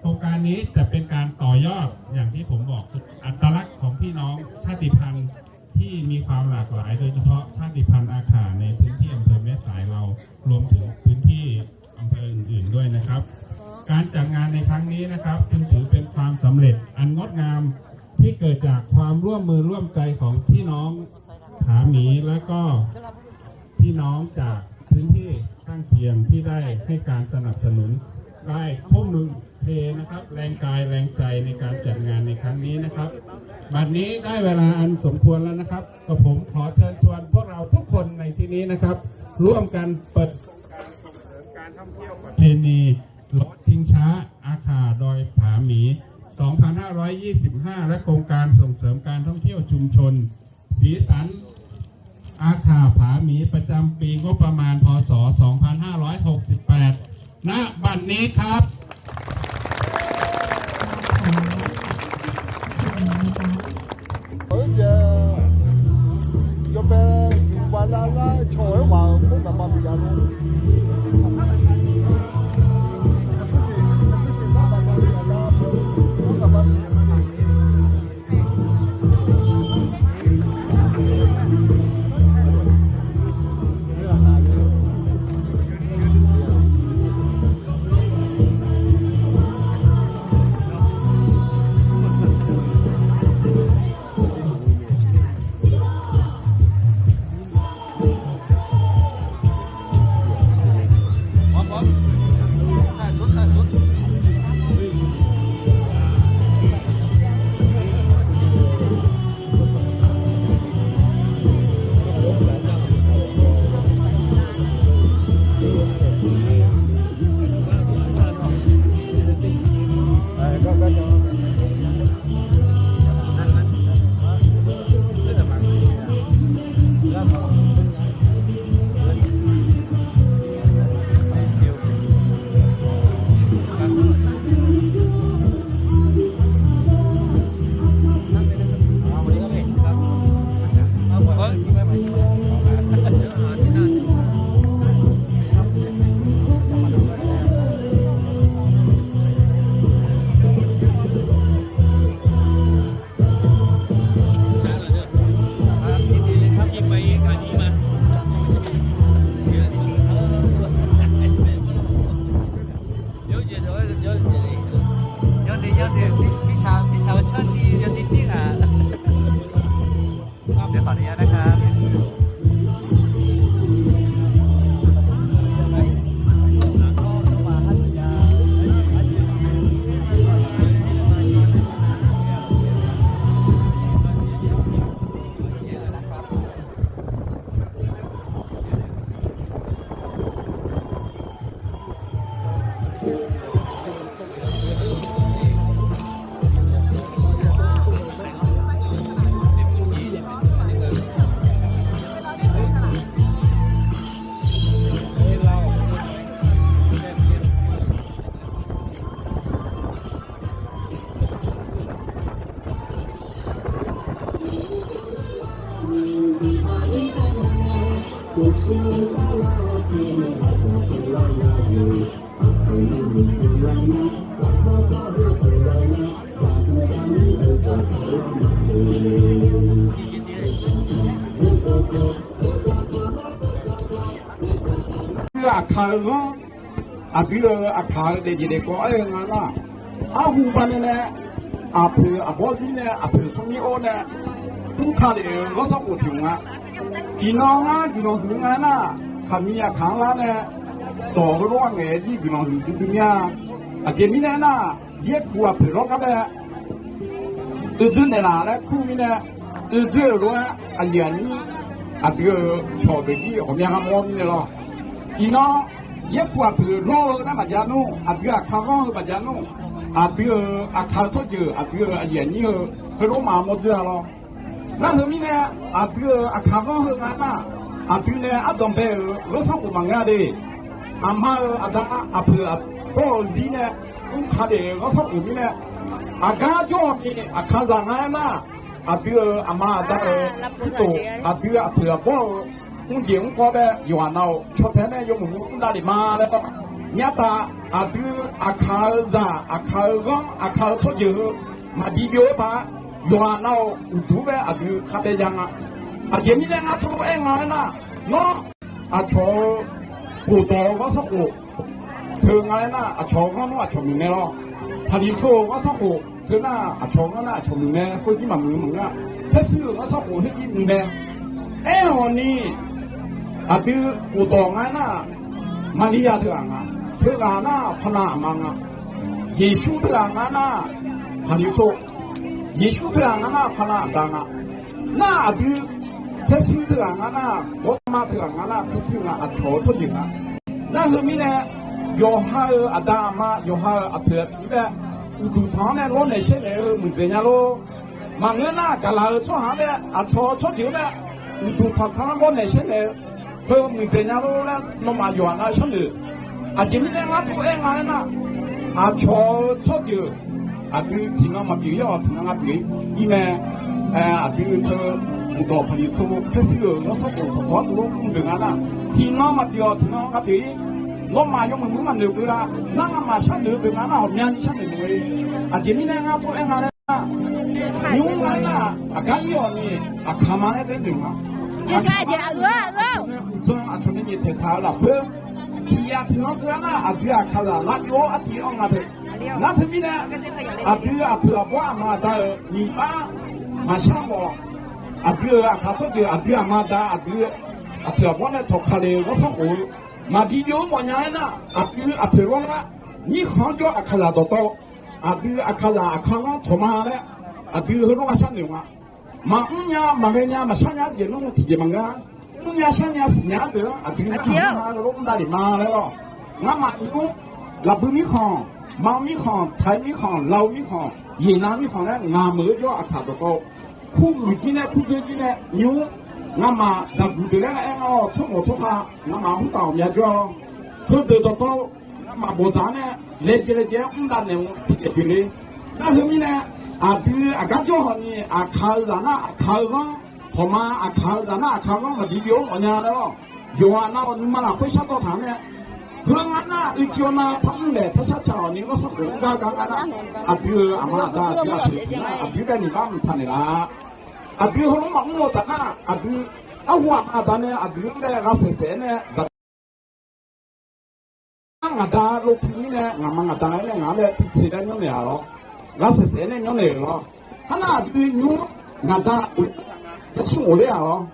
โครงการนี้จะเป็นการต่อยอดอย่างที่ผมบอกอัตลักษณ์ของพี่น้องชาติพันธุ์ที่มีความหลากหลายโดยเฉพาะชาติพันธุ์อาขาในพื้นที่อำเภอแม่สายเรารวมถึงพื้นที่อำเภออื่นๆด้วยนะครับการจัดงานในครั้งนี้นะครับจึงถือเป็นความสำเร็จอันงดงามที่เกิดจากความร่วมมือร่วมใจของพี่น้องผาหมีและก็พี่น้องจากพื้นที่ข้างเคียงที่ได้ให้การสนับสนุนได้ทุ่มเทนะครับแรงกายแรงใจในการจัดงานในครั้งนี้นะครับบัดนี้ได้เวลาอันสมควรแล้วนะครับก็ผมขอเชิญชวนพวกเราทุกคนในที่นี้นะครับร่วมกันเปิดการส่งเสริมการท่องเที่ยวประเพณีรถชิงช้าอาขาดอยผาหมี 2525 และโครงการส่งเสริมการท่องเที่ยวชุมชนสีสันอาขาผาหมีประจำปีงบประมาณพ.ศ. 2568 ณ บัดนี้ครับ 而且要不完了那朝一晚不能把别人。Akarang ada akar de jadi ko ay ngana ahu banene apu abozine apu sumi one ukale rosa utunga inonga ginongana kamiya kanlane dogro ngeji ginong dunya ajemine na ye kuwa perokabe ujune na le kumine ujero aliani abu chobegi omyaga momine lo ino ye kuwa pelo na bajano abu akaro bajano abu akasoje abu aliani hero mamoja lo na semine abu akaro ngana abu ne adombe rosa umangade ama ada abu Paul Zine kade rosa umine agajo ni akazangana abu ama ada itu abu abu Paul 我英国的有啊，那昨天呢有我们那里妈的， ญาตาอาดูอาคาซาอาคาร้องอาคาทอเยอะมาดีเดียวปะยวนเอาดูเบอาดูคาเบยังอ่ะอาเจมิเลงอาทุเองอ่ะนะเนาะอาชอกูโตก็สักกูเธอไงนะอาชอก็นู้อาชอมึงเนี่ยหรอพอดีโซ่ก็สักกูเธอน่ะอาชอก็น่ะอาชอมึงเนี่ยคนที่มามึงอ่ะถ้าซื้อก็สักกูให้ที่มึงเนี่ยวันนี้อาดูกูโตไงนะมาริยาเถอะอ่ะเธอหน้าพนามังอ่ะเยซูเถอะหน้าพานิโซเยซูเถอะหน้าพนาดังอ่ะน่าดูเพชรเถอะหน้าบอมาเถอะหน้าเพชรอ่ะโชว์ทุกอย่างอ่ะน่าคือมีเนี่ยยอฮาอาดามายอฮาอัตเตอร์พีแบบอุดุทางเนี่ยล้นเลยเช่นเลยมึงเจียโลมังเงินน่ะกะลาช่วงหาเนี่ยโชว์ทุกอย่างเนี่ยอุดุทางล้นเลยเช่นเลยเพิ่มมึงเจียโลแล้วน้องมาอยู่อ่ะเช่นเลยอาจิมิเลงาตัวเองอะไรนะชอชอจือดูที่น้องมาบิวยอที่น้องมาบิวอีเมดูเธอมุดอพลิโซเพสโลสกุลตัวตัวมึงนะที่น้องมาบิวที่น้องมาบิวน้องมาอยู่มึงมันเดือดละนั่งมาฉันเดือดนะผมยังฉันเดือดเลยอาจิมิเลงาตัวเองอะไรนะยุ่งอะไรนะการยอนี่ขมาเนี่ยเป็นดึงนะ接下来这从那里头他了会。ที่ยาที่น้องตัวน่ะอาดูอาคาราลัดโยอาที่องอาเถนัทมีเนี่ยอาดูอาเผื่อว่ามาได้มีบ้ามาช่างบอกอาดูอาคาสุดอาดูอามาได้อาดูอาเผื่อว่าเนี่ยถกทะเลก็สักหูมาดีโยมวันนี้น่ะอาดูอาเผื่อว่านี่ข้างโยอาคาราโตโตอาดูอาคาราอาคาราถมาเนี่ยอาดูเขาต้องมาช่างหนึ่งอ่ะมาเนี่ยมาเนี่ยมาช่างเนี่ยเดี๋ยวน้องที่จะมังกรมึงอย่าเช่นอย่าเสียเด้ออาทิตย์หน้ามาเราต้องได้มาแล้วงั้นมาอีกปุ๊บเราบุมีของมามีของไทยมีของเรามีของยีน้ำมีของแล้วงามือจ่ออาขาดตัวคู่มือที่เนี่ยคู่เดียวที่เนี่ยนิ้วงั้นมาจับดูเดี๋ยวแล้วเองอ๋อชั่วโมงชั่วขางั้นมาหุ่นต่อมีจ่อคือเดือดตัวมาโบราณเนี่ยเล็กเล็กอุ่นด้านเนี่ยที่เป็นเลยนั่นคือมีเนี่ยอาดูอาการจ่อหันนี่อาขาดนะอาขาดว่าพอมาอาคาดานะอาคาก็มาดีเดียวอันนี้แล้วอยู่อันนั้นนึกมาละคุยชัดตัวถามเนี่ยเพื่อนอันนั้นอีกเชียวนะทั้งเลยถ้าชัดชาวนี้ก็สักคนกันกันนะอาบิวอามาดาอาบิวอาบิวเป็นบ้านท่านนี่ละอาบิวเขามาอุ้งแต่นะอาบิวเอาหัวอาดาเนี่ยอาบิวเนี่ยก็เสียเนี่ยงาดาลูกที่เนี่ยงามังอาดาเนี่ยงาเนี่ยที่เสียเนี่ยเนี่ยหรอก็เสียเนี่ยเนี่ยหรอขนาดอาบิวนู้งาดา这是我的呀咯，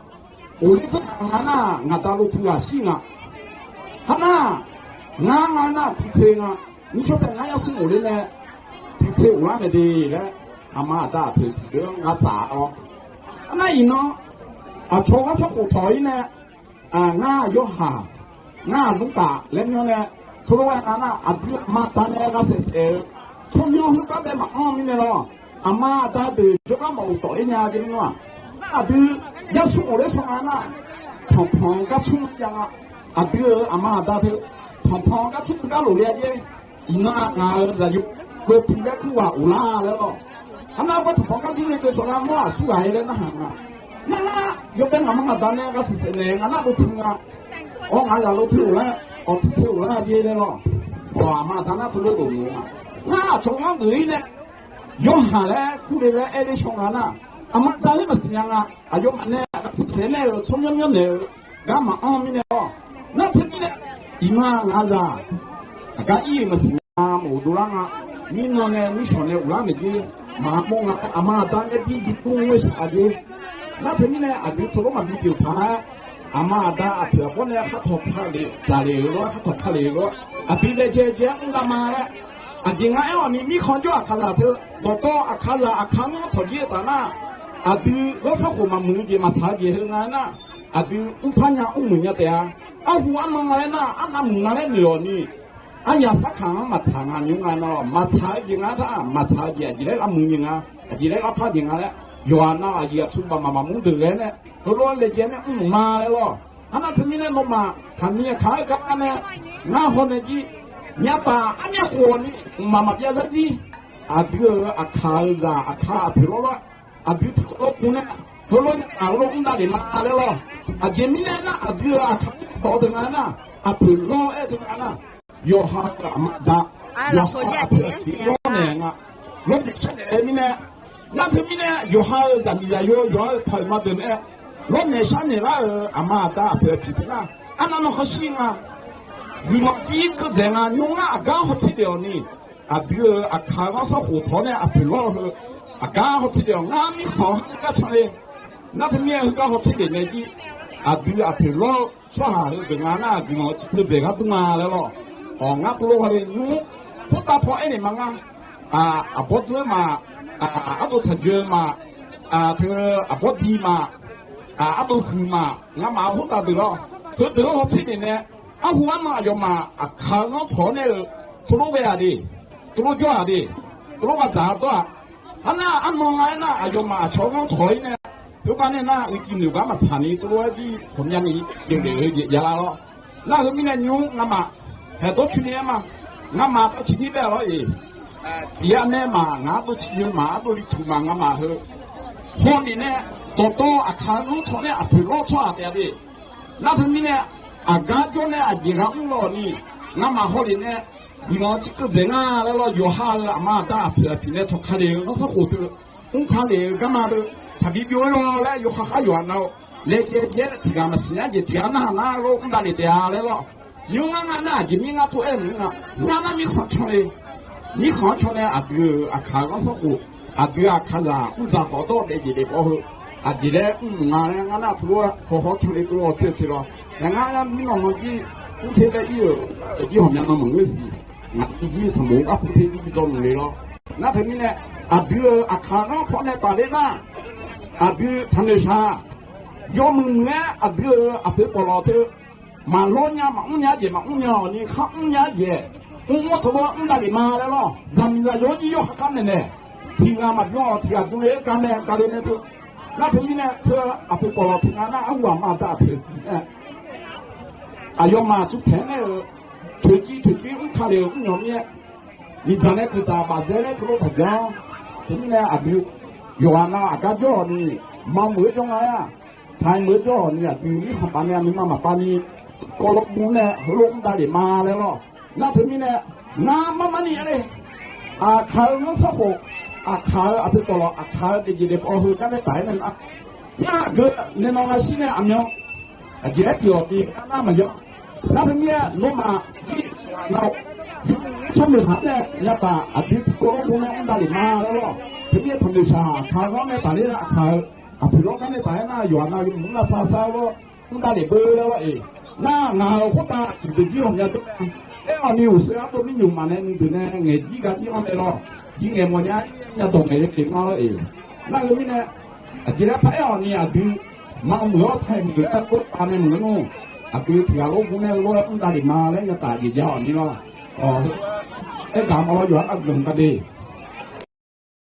我的这俺那俺大陆出啊行啊，俺那提车啊，你说的俺要是我的呢，提车我那没得嘞，俺妈大提提的俺咋哦，那伊呢，坐个是火腿呢，俺有哈，俺弄大，然后呢，除了俺那比妈大呢个是从苗是搞的嘛，咪的咯，俺妈大的就个毛多的呀，这个。อาดูยาสูบเลยสองอันน่ะทองกับชุ่มยังอ่ะอาดูอามาดาเถอะทองกับชุ่มกับหลุดเลยยี่อีน่างาจะยุบเวทีแรกคือว่าอุลาแล้วอันนั้นว่าทองกับที่นี่ตัวสองอันว่าสู้อะไรเลยนะฮะนั่นน่ะยกเป็นอามาดาเนี่ยก็สิเสนออันนั้นก็ถึงอ่ะอ๋องานเราถือแล้วอ๋อถือแล้วยี่เลยเนาะว่าอามาดาน่ะถือตัวนี้อ่ะน่าชงอันอื่นเนี่ยย้อนหาแล้วคู่เดียวเอเดชงอันน่ะอามาตาเลยมาสิยังอ่ะอายุมันเนี่ยเสียเนี่ยชมยังเนี่ยก็มาอ้อมเนี่ยนั่นที่เนี่ยอีมางาซาก็อีมาสิยังหมูดูร่างอ่ะมีนอนเนี่ยมีชนเนี่ยอุลาไม่ดีมามองอ่ะอามาตาเนี่ยดีจิตกุ้งเวชอาจีนั่นที่เนี่ยอาจีทุกคนมาดีอยู่ท่าอามาตาเผื่อพวกเนี่ยเขาถกทะเลจ่าเลยรู้เขาถกทะเลรู้อาจีเลยเจ๊อุลามาแล้วอาจีงั้นว่ามีคนจ่ออาคาราเถอะบอกก็อาคาราอาคาเนี่ยถอดเยี่ยตาหน้าอาดูก็สักคนมามือเดียมาช้าเดียเหรอนะอาดูอุปนิยอุมุนยาเดียอาหัวมันอะไรนะอันนั้นมันอะไรเหลือนี่อายาสักครั้งมาช้างานยังไงเนาะมาช้ายังไงถ้ามาช้าเดียจีเล็กอามือยังไงจีเล็กอาพายังไงแล้วย้อนน่ะอายาชุบมามุดเลยเนี่ยร้อนเลยเจเนี่ยมาเลยล่ะอันนั้นถึงนี่เนี่ยลงมาทำเนี่ยขายกันเนี่ยน้าคนเนี่ยจีเนี่ยตาอันนี้คนนี่มาเปียจะจีอาดูอาคาลาอาคาพิโรละอาบิวที่เขาพูดเนี่ยเขาลงเอาลงได้เลยมาเลยล่ะอาเจมิเนี่ยนะอาบิวอาคาต่อถึงนั้นนะอาพิโรถึงนั้นนะ有哈个嘛的，有哈有年啊，我的现在呢，那是呢有哈咱们有跑嘛的呢，我呢上年了阿妈的不要批评啦，俺那好心啊，你们一个人啊，用啊刚好吃掉呢，啊这个啊看我是火头呢，啊不老是啊刚好吃掉，俺们好个出来，那是面刚好吃的那几啊这个啊不老。说下去跟俺那跟我就这个东啊来了，哦，俺不如话的牛，不打破一年嘛不子嘛，都成全嘛，这个不地嘛，都湖嘛，俺马虎打得了，这得好吃的呢，湖俺嘛就嘛，看我头呢，都路为啥的，都路叫啥的，都路个咋多啊？那俺弄来那就嘛，朝我头呢。有关呢，那我今年干嘛产呢？都我去后面呢，就也来了。那后面呢牛，那么很多去年嘛，那么到去年来了诶，第二年嘛，俺都去年嘛，都里头嘛，俺嘛后，后面呢，多看路头呢，陪老车的的，那后面呢，俺家呢，也让了呢，俺嘛后面呢，你们这个人啊，来了有哈了，嘛大平呢，他看的那是火头，我看的干嘛的？他比别人来有哈远了，来这这个嘛是人家这那了，我们那里的来了，有俺那今年俺都爱弄啊，俺那没好吃嘞，你好吃嘞看我是火，看着我咋好多来的过后，这嘞俺那多好吃嘞，给我吃了，俺没那么的，我现在有好像那么个事，已什么不配就做弄来了，那他们呢看我放在打的那。他那啥，要么呢别过老头，嘛老娘嘛姐嘛你看姐，我他妈那里嘛来了，咱们有你有干的呢，听啊嘛听啊，都来干的那头，那他们呢别过老头那我嘛大头，要嘛就天呢，推机我看了我面，你咱那个咋把这那个老讲，他们呢别。有啊，那阿叫你忙没中来啊，太没叫你啊，对你看把你妈妈把你搞了木呢，弄大里妈来了，那他们呢，那妈妈你嘞，看我啥货，看别搞了，看这些保护干的白人啊，那个你那个现在阿娘，也表的那么样，那他们弄嘛，那他们看呢，要把别搞了木呢，弄大里妈来了。这边同的啥？看我们打的那看，比如讲的打那远那有那啥咯，我打的不了哎。那我打自己好像都，你有时候都没用嘛呢，你对呢，自己个地方来咯，今年我家要动的地方了哎。那个呢，今天拍你对，忙没有太没了，我打的没弄，对，听老公呢，我打的嘛呢，要打的叫你咯，干嘛要用用个的？